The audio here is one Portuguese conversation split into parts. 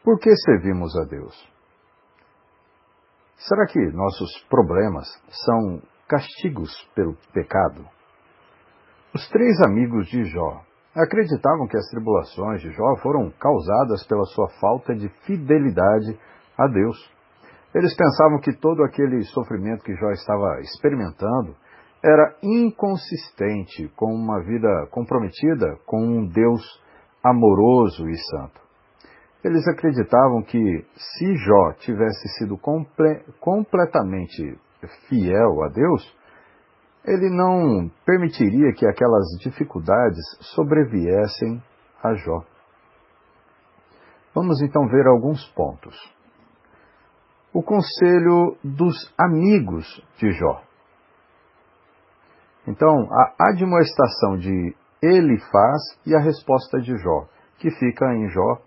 Por que servimos a Deus? Será que nossos problemas são castigos pelo pecado? Os 3 amigos de Jó acreditavam que as tribulações de Jó foram causadas pela sua falta de fidelidade a Deus. Eles pensavam que todo aquele sofrimento que Jó estava experimentando era inconsistente com uma vida comprometida com um Deus amoroso e santo. Eles acreditavam que se Jó tivesse sido completamente fiel a Deus, ele não permitiria que aquelas dificuldades sobreviessem a Jó. Vamos então ver alguns pontos. O conselho dos amigos de Jó. Então, a admoestação de Elifaz e a resposta de Jó, que fica em Jó,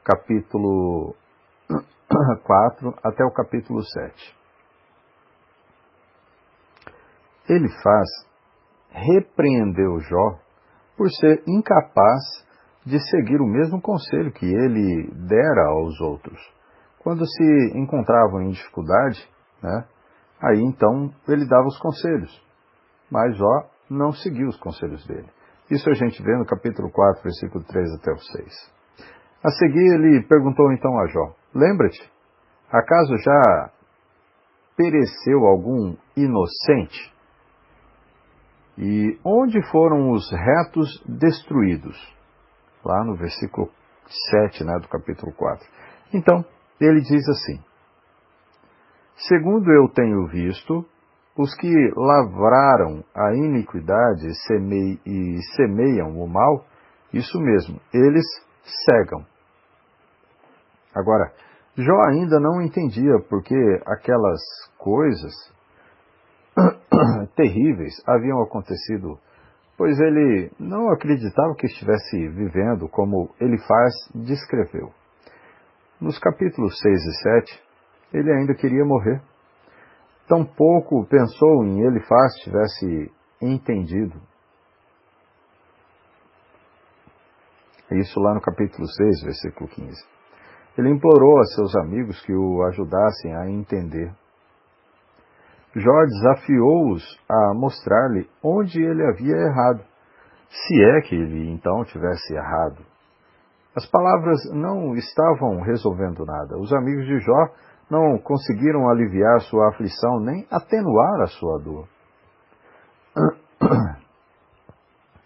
capítulo 4 até o capítulo 7. Elifaz repreendeu Jó por ser incapaz de seguir o mesmo conselho que ele dera aos outros. Quando se encontravam em dificuldade, aí então ele dava os conselhos, mas Jó não seguiu os conselhos dele. Isso a gente vê no capítulo 4, versículo 3 até o 6. A seguir ele perguntou então a Jó: lembra-te, acaso já pereceu algum inocente? E onde foram os retos destruídos? Lá no versículo 7, do capítulo 4. Então, ele diz assim: segundo eu tenho visto, os que lavraram a iniquidade e semeiam o mal, isso mesmo, eles cegam. Agora, Jó ainda não entendia porque aquelas coisas terríveis haviam acontecido, pois ele não acreditava que estivesse vivendo como Elifaz descreveu. Nos capítulos 6 e 7, ele ainda queria morrer. Tampouco pensou em Elifaz tivesse entendido. Isso lá no capítulo 6, versículo 15. Ele implorou a seus amigos que o ajudassem a entender. Jó desafiou-os a mostrar-lhe onde ele havia errado, se é que ele então tivesse errado. As palavras não estavam resolvendo nada. Os amigos de Jó não conseguiram aliviar sua aflição nem atenuar a sua dor.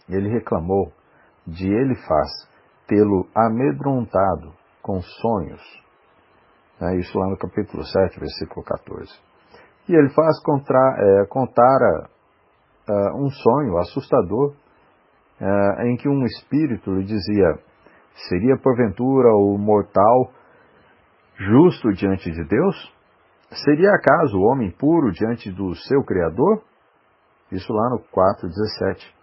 Ele reclamou de Elifaz tê-lo amedrontado com sonhos. Isso lá no capítulo 7, versículo 14. E Elifaz contara um sonho assustador em que um espírito lhe dizia: seria porventura o mortal justo diante de Deus? Seria acaso o homem puro diante do seu Criador? Isso lá no 4:17.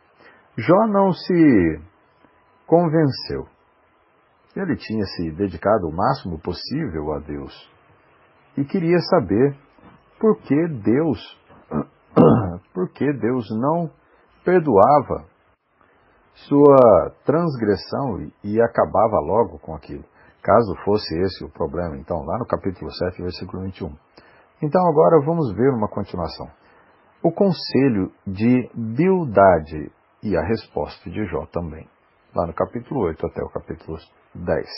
Jó não se convenceu. Ele tinha se dedicado o máximo possível a Deus e queria saber por que Deus não perdoava sua transgressão e acabava logo com aquilo, caso fosse esse o problema. Então, lá no capítulo 7, versículo 21. Então, agora vamos ver uma continuação. O conselho de Bildade e a resposta de Jó também, lá no capítulo 8 até o capítulo 10.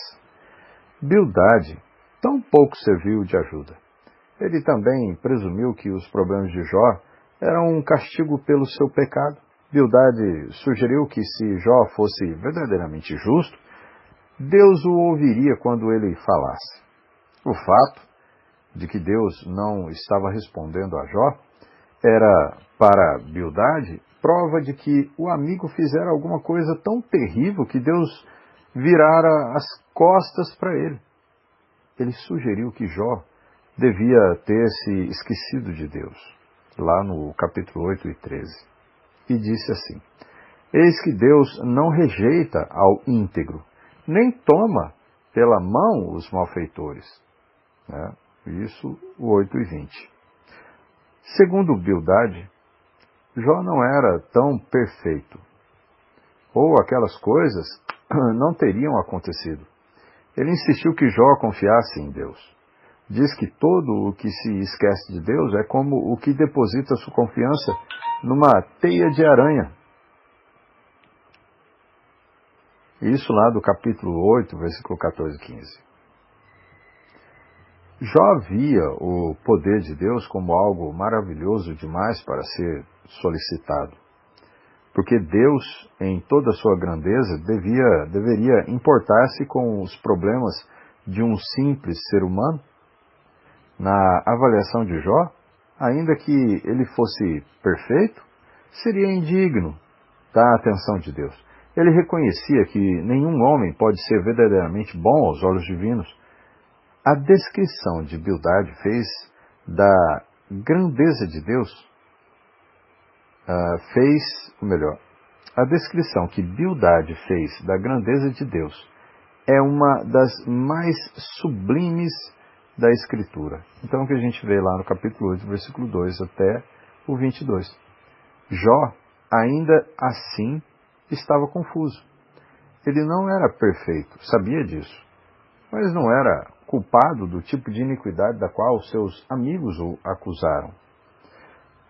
Bildade tão pouco serviu de ajuda. Ele também presumiu que os problemas de Jó eram um castigo pelo seu pecado. Bildade sugeriu que se Jó fosse verdadeiramente justo, Deus o ouviria quando ele falasse. O fato de que Deus não estava respondendo a Jó era, para Bildade, prova de que o amigo fizera alguma coisa tão terrível que Deus virara as costas para ele. Ele sugeriu que Jó devia ter se esquecido de Deus, lá no capítulo 8 e 13. E disse assim: eis que Deus não rejeita ao íntegro, nem toma pela mão os malfeitores. Isso, o 8 e 20. Segundo Bildade, Jó não era tão perfeito, ou aquelas coisas não teriam acontecido. Ele insistiu que Jó confiasse em Deus. Diz que todo o que se esquece de Deus é como o que deposita sua confiança numa teia de aranha. Isso lá do capítulo 8, versículo 14 e 15. Jó via o poder de Deus como algo maravilhoso demais para ser solicitado. Porque Deus, em toda a sua grandeza, deveria importar-se com os problemas de um simples ser humano. Na avaliação de Jó, ainda que ele fosse perfeito, seria indigno da atenção de Deus. Ele reconhecia que nenhum homem pode ser verdadeiramente bom aos olhos divinos. A descrição de Bildade fez da grandeza de Deus, a descrição que Bildade fez da grandeza de Deus é uma das mais sublimes da Escritura. Então o que a gente vê lá no capítulo 8, versículo 2 até o 22. Jó, ainda assim, estava confuso. Ele não era perfeito, sabia disso, mas não era culpado do tipo de iniquidade da qual seus amigos o acusaram.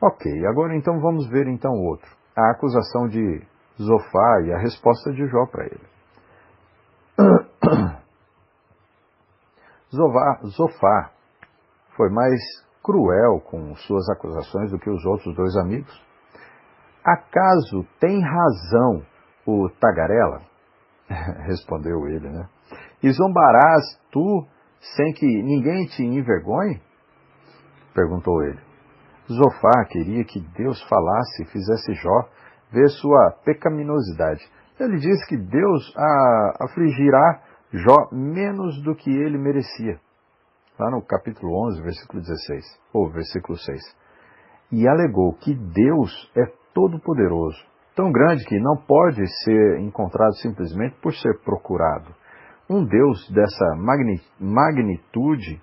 Ok, agora então vamos ver então o outro. A acusação de Zofá e a resposta de Jó para ele. Zofá foi mais cruel com suas acusações do que os outros dois amigos. Acaso tem razão o tagarela? Respondeu ele, né? E zombarás tu sem que ninguém te envergonhe? Perguntou ele. Zofá queria que Deus falasse e fizesse Jó ver sua pecaminosidade. Ele disse que Deus afligirá Jó menos do que ele merecia. Lá no capítulo 11, versículo 16, ou versículo 6. E alegou que Deus é todo-poderoso, tão grande que não pode ser encontrado simplesmente por ser procurado. Um Deus dessa magnitude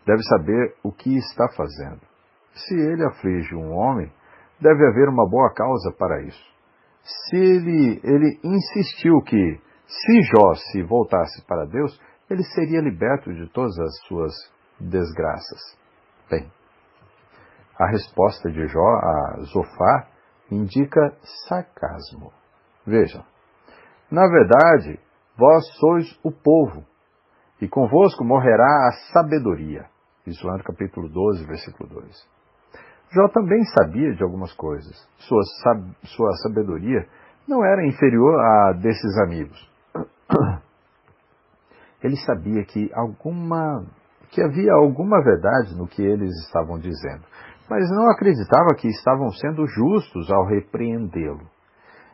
deve saber o que está fazendo. Se ele aflige um homem, deve haver uma boa causa para isso. Se ele insistiu que, se Jó se voltasse para Deus, ele seria liberto de todas as suas desgraças. Bem, a resposta de Jó a Zofá indica sarcasmo. Vejam, na verdade, vós sois o povo, e convosco morrerá a sabedoria. Isso lá no capítulo 12, versículo 2. Jó também sabia de algumas coisas. Sua sabedoria não era inferior à desses amigos. Ele sabia que havia alguma verdade no que eles estavam dizendo, mas não acreditava que estavam sendo justos ao repreendê-lo.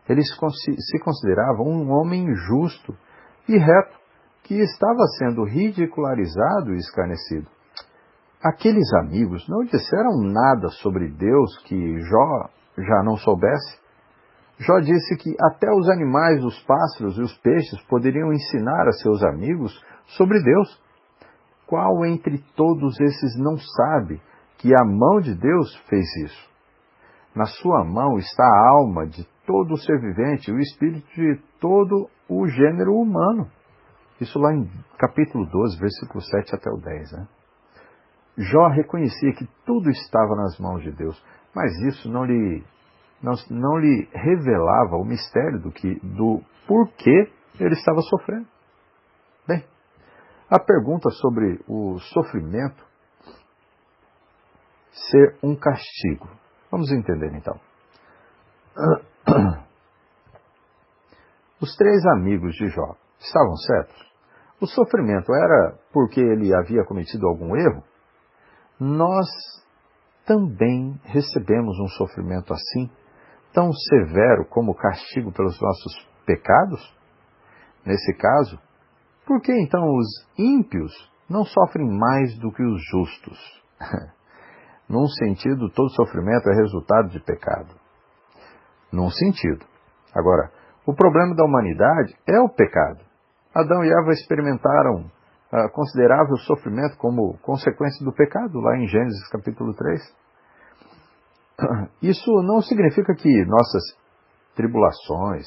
Ele se considerava um homem justo e reto, que estava sendo ridicularizado e escarnecido. Aqueles amigos não disseram nada sobre Deus que Jó já não soubesse. Jó disse que até os animais, os pássaros e os peixes poderiam ensinar a seus amigos sobre Deus. Qual entre todos esses não sabe que a mão de Deus fez isso? Na sua mão está a alma de todo o ser vivente e o espírito de todo o gênero humano. Isso lá em capítulo 12, versículo 7 até o 10, né? Jó reconhecia que tudo estava nas mãos de Deus, mas isso não lhe revelava o mistério do porquê ele estava sofrendo. Bem, a pergunta sobre o sofrimento ser um castigo. Vamos entender então. Os três amigos de Jó estavam certos? O sofrimento era porque ele havia cometido algum erro? Nós também recebemos um sofrimento assim, tão severo como castigo pelos nossos pecados? Nesse caso, por que então os ímpios não sofrem mais do que os justos? Num sentido, todo sofrimento é resultado de pecado. Num sentido. Agora, o problema da humanidade é o pecado. Adão e Eva experimentaram considerável sofrimento como consequência do pecado, lá em Gênesis capítulo 3. Isso não significa que nossas tribulações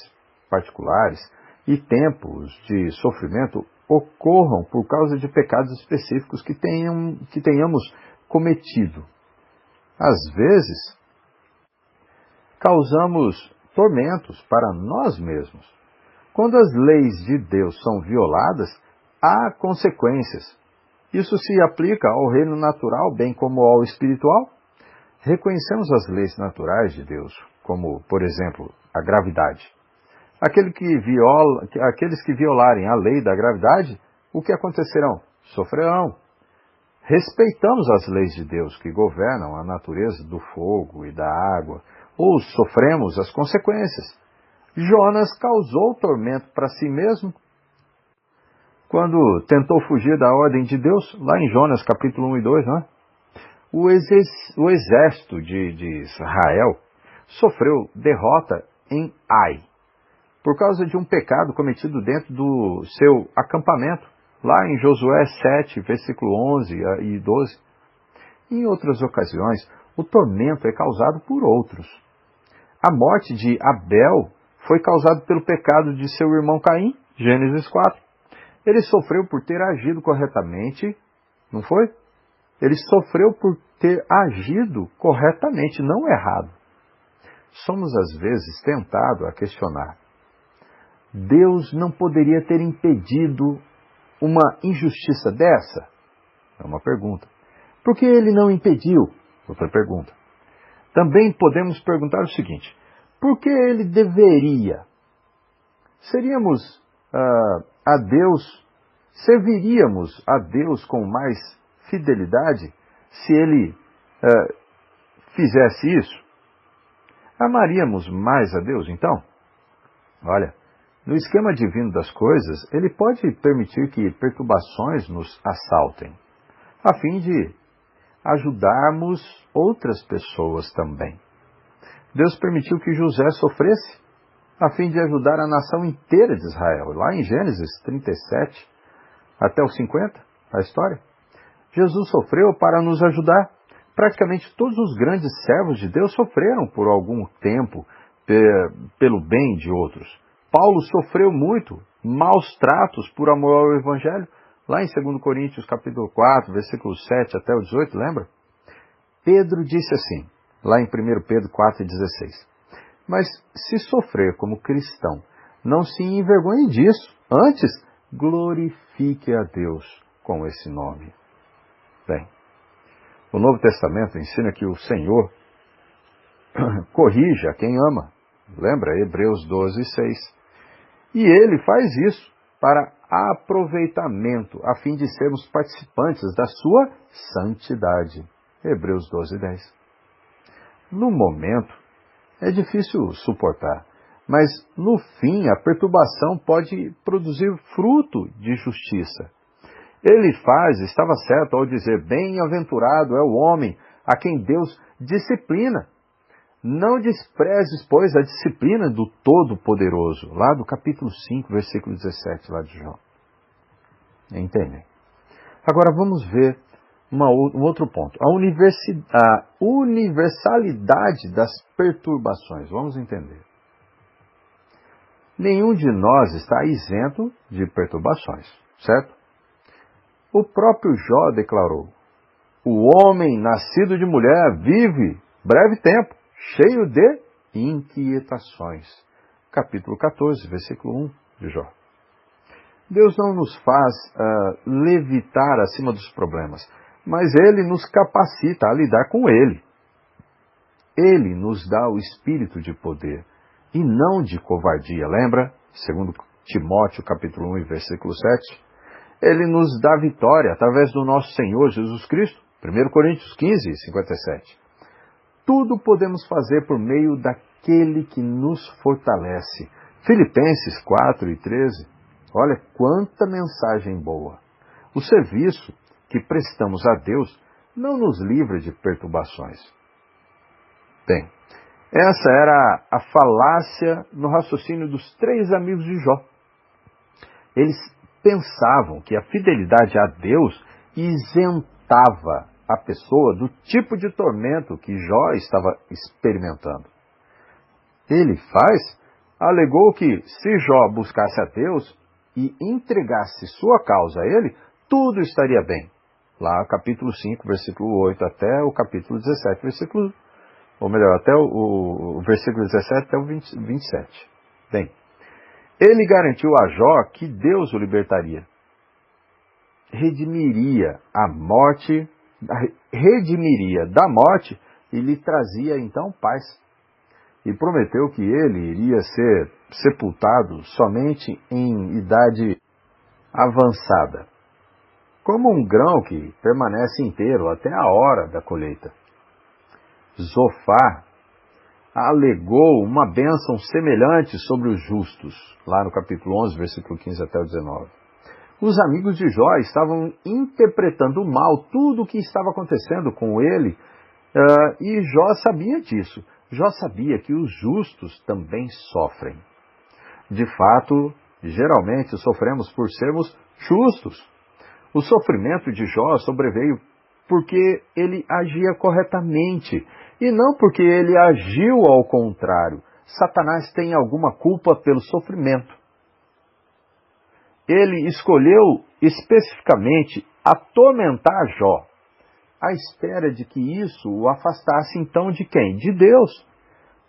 particulares e tempos de sofrimento ocorram por causa de pecados específicos que tenhamos cometido. Às vezes, causamos tormentos para nós mesmos. Quando as leis de Deus são violadas, há consequências. Isso se aplica ao reino natural, bem como ao espiritual. Reconhecemos as leis naturais de Deus, como, por exemplo, a gravidade. Aqueles que violarem a lei da gravidade, o que acontecerão? Sofrerão. Respeitamos as leis de Deus que governam a natureza do fogo e da água, ou sofremos as consequências. Jonas causou tormento para si mesmo quando tentou fugir da ordem de Deus, lá em Jonas capítulo 1 e 2, não é? O exército de Israel sofreu derrota em Ai, por causa de um pecado cometido dentro do seu acampamento, lá em Josué 7, versículo 11 e 12. Em outras ocasiões, o tormento é causado por outros. A morte de Abel foi causada pelo pecado de seu irmão Caim, Gênesis 4. Ele sofreu por ter agido corretamente, não foi? Ele sofreu por ter agido corretamente, não errado. Somos às vezes tentados a questionar: Deus não poderia ter impedido uma injustiça dessa? É uma pergunta. Por que ele não impediu? Outra pergunta. Também podemos perguntar o seguinte: por que ele deveria? Serviríamos a Deus com mais fidelidade se ele fizesse isso? Amaríamos mais a Deus então? Olha, no esquema divino das coisas, ele pode permitir que perturbações nos assaltem, a fim de ajudarmos outras pessoas também. Deus permitiu que José sofresse, a fim de ajudar a nação inteira de Israel. Lá em Gênesis 37, até os 50, a história. Jesus sofreu para nos ajudar. Praticamente todos os grandes servos de Deus sofreram por algum tempo pelo bem de outros. Paulo sofreu muito, maus tratos por amor ao Evangelho. Lá em 2 Coríntios capítulo 4, versículos 7 até o 18, lembra? Pedro disse assim, lá em 1 Pedro 4, 16. Mas se sofrer como cristão, não se envergonhe disso. Antes, glorifique a Deus com esse nome. Bem, o Novo Testamento ensina que o Senhor corrige a quem ama. Lembra? Hebreus 12, 6. E ele faz isso para aproveitamento, a fim de sermos participantes da sua santidade. Hebreus 12, 10. No momento, é difícil suportar, mas no fim a perturbação pode produzir fruto de justiça. Estava certo ao dizer: bem-aventurado é o homem a quem Deus disciplina. Não desprezes, pois, a disciplina do Todo-Poderoso, lá do capítulo 5, versículo 17, lá de Jó. Entendem? Agora vamos ver um outro ponto. A universalidade das perturbações. Vamos entender. Nenhum de nós está isento de perturbações, certo? O próprio Jó declarou: o homem nascido de mulher vive breve tempo, cheio de inquietações. Capítulo 14, versículo 1 de Jó. Deus não nos faz levitar acima dos problemas, mas Ele nos capacita a lidar com ele. Ele nos dá o espírito de poder e não de covardia. Lembra? 2 Timóteo capítulo 1, versículo 7. Ele nos dá vitória através do nosso Senhor Jesus Cristo. 1 Coríntios 15, 57. Tudo podemos fazer por meio daquele que nos fortalece. Filipenses 4 e 13. Olha quanta mensagem boa. O serviço que prestamos a Deus não nos livra de perturbações. Bem, essa era a falácia no raciocínio dos 3 amigos de Jó. Eles pensavam que a fidelidade a Deus isentava a pessoa do tipo de tormento que Jó estava experimentando. Alegou que se Jó buscasse a Deus, e entregasse sua causa a ele, tudo estaria bem. Lá capítulo 5, versículo 8 até o capítulo 17, versículo, ou melhor, até o versículo 17 até o 27. Bem, ele garantiu a Jó que Deus o libertaria. Redimiria da morte e lhe trazia então paz. E prometeu que ele iria ser sepultado somente em idade avançada, como um grão que permanece inteiro até a hora da colheita. Zofar alegou uma bênção semelhante sobre os justos, lá no capítulo 11, versículo 15 até o 19. Os amigos de Jó estavam interpretando mal tudo o que estava acontecendo com ele, e Jó sabia disso. Jó sabia que os justos também sofrem. De fato, geralmente sofremos por sermos justos. O sofrimento de Jó sobreveio porque ele agia corretamente, e não porque ele agiu ao contrário. Satanás tem alguma culpa pelo sofrimento. Ele escolheu especificamente atormentar Jó, à espera de que isso o afastasse então de quem? De Deus.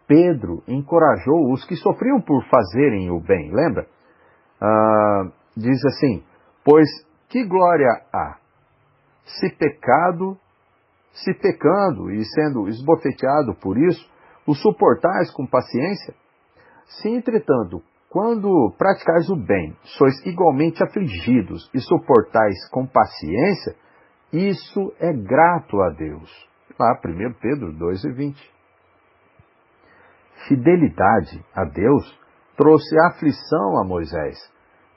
Pedro encorajou os que sofriam por fazerem o bem, lembra? Diz assim, pois que glória há, se pecando e sendo esbofeteado por isso, o suportais com paciência? Se, entretanto, quando praticais o bem, sois igualmente afligidos e suportais com paciência, isso é grato a Deus. Lá, 1 Pedro 2:20. Fidelidade a Deus trouxe aflição a Moisés,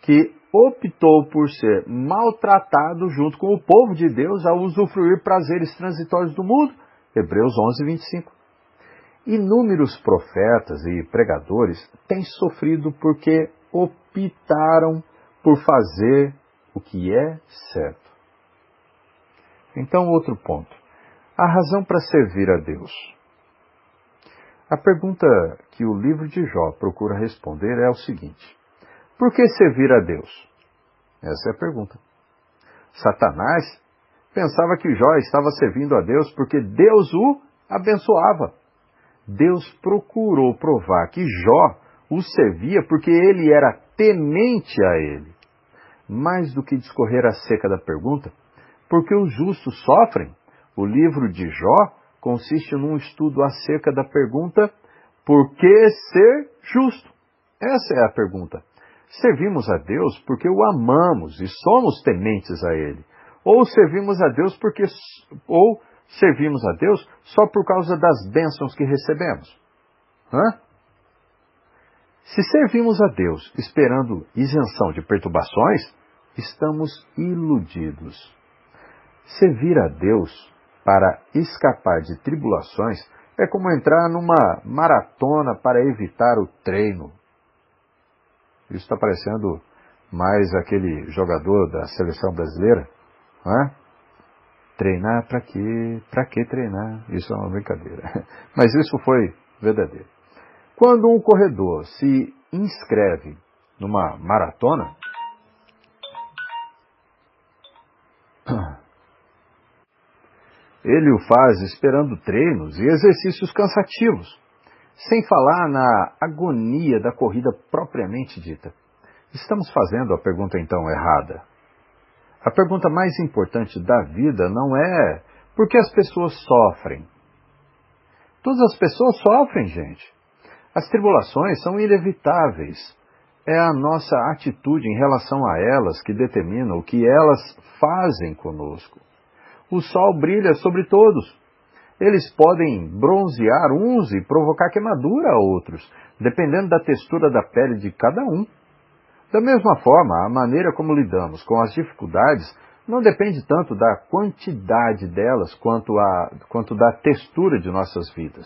que optou por ser maltratado junto com o povo de Deus ao usufruir prazeres transitórios do mundo. Hebreus 11:25. Inúmeros profetas e pregadores têm sofrido porque optaram por fazer o que é certo. Então, outro ponto. A razão para servir a Deus. A pergunta que o livro de Jó procura responder é o seguinte: por que servir a Deus? Essa é a pergunta. Satanás pensava que Jó estava servindo a Deus porque Deus o abençoava. Deus procurou provar que Jó o servia porque ele era temente a ele. Mais do que discorrer acerca da pergunta, por que os justos sofrem? O livro de Jó consiste num estudo acerca da pergunta: por que ser justo? Essa é a pergunta. Servimos a Deus porque o amamos e somos tementes a Ele? Ou servimos a Deus só por causa das bênçãos que recebemos? Se servimos a Deus esperando isenção de perturbações, estamos iludidos. Servir a Deus para escapar de tribulações é como entrar numa maratona para evitar o treino. Isso está parecendo mais aquele jogador da seleção brasileira. Treinar para quê? Para que treinar? Isso é uma brincadeira. Mas isso foi verdadeiro. Quando um corredor se inscreve numa maratona, ele o faz esperando treinos e exercícios cansativos, sem falar na agonia da corrida propriamente dita. Estamos fazendo a pergunta então errada. A pergunta mais importante da vida não é por que as pessoas sofrem. Todas as pessoas sofrem, gente. As tribulações são inevitáveis. É a nossa atitude em relação a elas que determina o que elas fazem conosco. O sol brilha sobre todos. Eles podem bronzear uns e provocar queimadura a outros, dependendo da textura da pele de cada um. Da mesma forma, a maneira como lidamos com as dificuldades não depende tanto da quantidade delas quanto da textura de nossas vidas.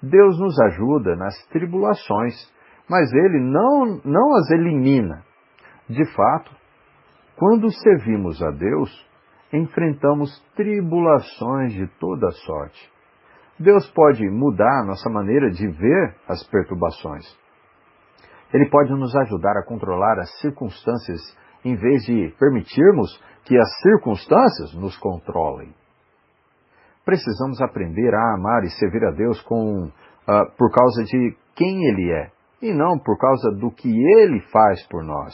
Deus nos ajuda nas tribulações, mas Ele não as elimina. De fato, quando servimos a Deus, enfrentamos tribulações de toda sorte. Deus pode mudar a nossa maneira de ver as perturbações. Ele pode nos ajudar a controlar as circunstâncias em vez de permitirmos que as circunstâncias nos controlem. Precisamos aprender a amar e servir a Deus por causa de quem Ele é, e não por causa do que Ele faz por nós.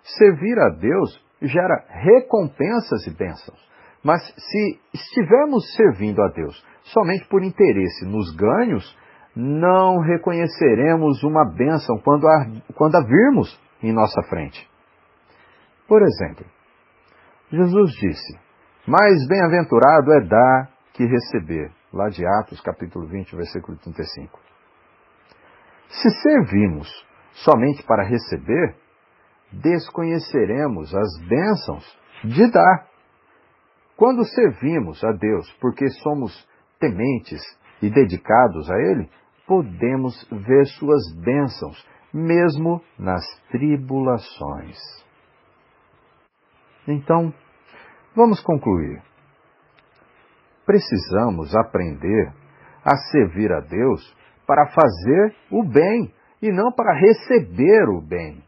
Servir a Deus gera recompensas e bênçãos, mas se estivermos servindo a Deus somente por interesse nos ganhos, não reconheceremos uma bênção quando a virmos em nossa frente. Por exemplo, Jesus disse: mais bem-aventurado é dar que receber. Lá de Atos, capítulo 20, versículo 35. Se servimos somente para receber, desconheceremos as bênçãos de dar. Quando servimos a Deus porque somos tementes e dedicados a Ele, podemos ver suas bênçãos, mesmo nas tribulações. Então, vamos concluir. Precisamos aprender a servir a Deus para fazer o bem e não para receber o bem.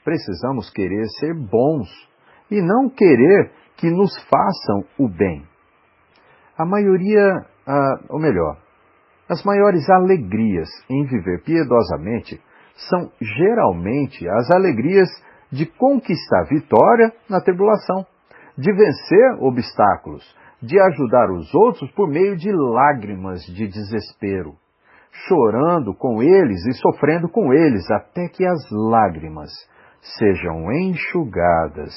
Precisamos querer ser bons e não querer que nos façam o bem. As maiores alegrias em viver piedosamente são geralmente as alegrias de conquistar vitória na tribulação, de vencer obstáculos, de ajudar os outros por meio de lágrimas de desespero, chorando com eles e sofrendo com eles até que as lágrimas sejam enxugadas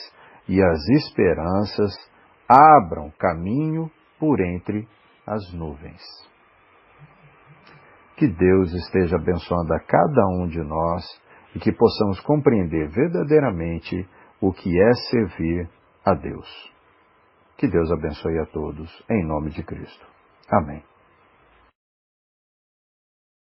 e as esperanças abram caminho por entre as nuvens. Que Deus esteja abençoando a cada um de nós e que possamos compreender verdadeiramente o que é servir a Deus. Que Deus abençoe a todos, em nome de Cristo. Amém.